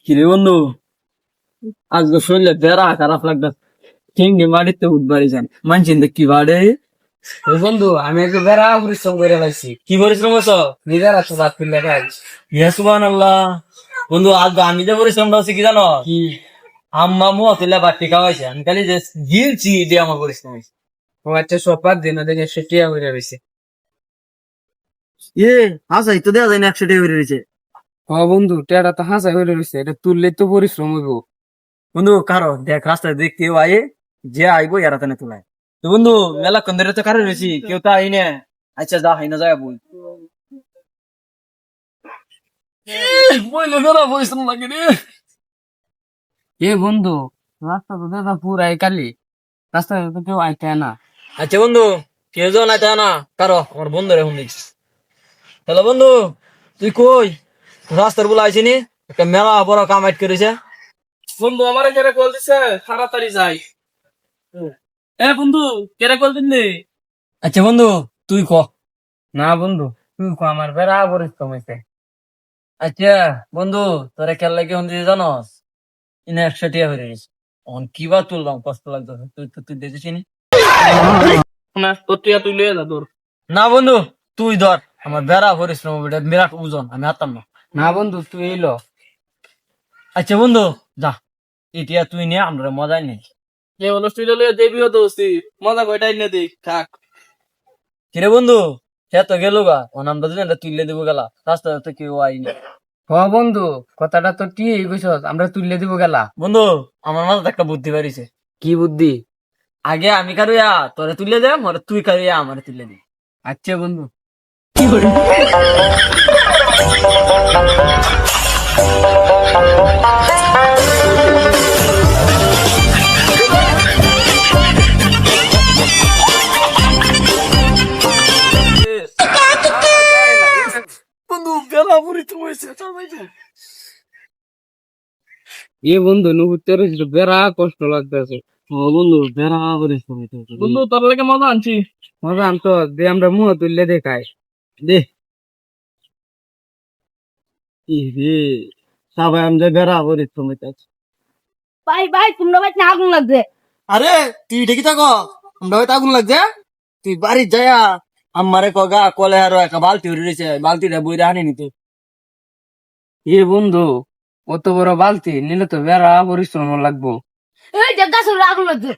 কিরে বন্ধু, আজ শরীরে বেড়া খারাপ লাগবে। ঠেঙ্গে মাটিতে উঠবাড়ি যান মানছেন কি বাড়ে। ওই বন্ধু আমি একটু বেড়া পরিশ্রম করে পাইছি। কি পরিশ্রম হচ্ছ? নিজের আছে ভাত পিল্লা খাই। ইয়া সুবহানাল্লাহ। বন্ধু আজ আমি যে পরিশ্রমটা হচ্ছে কি জানো? কি আম্মা মুয়া তুলে বাটি খাওয়াইছে, আমি খালি যে গিলছি দিয়ে আমার পরিশ্রম হয়েছে। ও আচ্ছা সপাত দিন ওদের সেটিয়া হয়ে রয়েছে। আচ্ছা তো দেওয়া যায় না, 100 টাকা করে রয়েছে। হ বন্ধু টেরা তো হাসা হয়ে রয়েছে, এটা তুললে তো পরিশ্রম হইব। বন্ধু কারো দেখ রাস্তায় দেখ কেউ আয়ে, যে আইবো এরা তেনে তোলায়। তো বন্ধু মেলা কন্দরে তো কারো রয়েছি, কেউ তো আই না। আচ্ছা যা হাই না যায় বল। পরিশ্রম লাগে রে। এ বন্ধু রাস্তা তো দাদা পুরাই কালি, রাস্তায় তো কেউ আইতে না। আচ্ছা বন্ধু, কেউ যাও না তা না কারো আমার বন্ধু রে ফোন দিচ্ছিস। হ্যালো বন্ধু, তুই কই? রাস্তার বলে আইসিনি, একটা মেলা বড় কাম আইট করেছে। বন্ধু আমার কেরে কল দিছে, তাড়াতাড়ি যাই। এ বন্ধু কেরে কল দিন। আচ্ছা বন্ধু তুই ক। না বন্ধু তুই কো, আমার বেড়া পরিশ্রম হয়েছে। আচ্ছা বন্ধু, তোরা খেলা কি হন জানস? ইনে 100 টাকা হয়ে গেছে। অন কিবা তুললাম, কষ্ট লাগতেছে। তুই দেখেছিস নি? না তোর টিয়া তুই লয়ে যা তোর। না বন্ধু, তুই ধর, আমার বেড়া পরিশ্রম, এটা বিরাট ওজন, আমি হারতাম না। না বন্ধু তুই এলো। আচ্ছা বন্ধু যা, এটা তুই নিয়ে আমরা মজাই নেই। যে অনুষ্ঠান লয়ে দেবি হতো মজা কয়টাই না দেখ থাক। কিরে বন্ধু, সে তো গেল গা, ও নামটা দুজন তুললে দেবো গেলা, রাস্তায় তো কেউ আইনি। হ বন্ধু কথাটা তো ঠিক কইছ, আমরা তুললে দিব গেলা। বন্ধু আমার মাথায় একটা বুদ্ধি বাড়িছে। কি বুদ্ধি? আগে আমি কারুয়া তোরে তুলে দে, মরে তুই কারুয়া আমারে তুলে দে। আচ্ছা বন্ধু। বন্ধু বেলা পরিশ্রম হয়েছে। এ বন্ধু নুপুত্তর বেড়া কষ্ট লাগতেছে। ও বন্ধু বেলা পরিশ্রম হয়েছে। বন্ধু তোর লাগে মজা আনছি। মজা আনতো দে, আমরা মুহ তুললে দেখাই। দে রে, সবাই আমাদের বেলা পরিশ্রম হইতে। ভাই ভাই তোমরা ভাই আগুন লাগছে। আরে তুই দেখি থাকো, আমরা হয়তো আগুন লাগছে। তুই বাড়ি যায়া আমারে কগা কলে আরো একটা বালতি উঠে রয়েছে, বালতিটা বইরে আনি নিতে। এ বন্ধু অত বড় বালতি নিলে তো বেড়া পরিশ্রম লাগবো। এই যে গাছের আগুন লাগছে।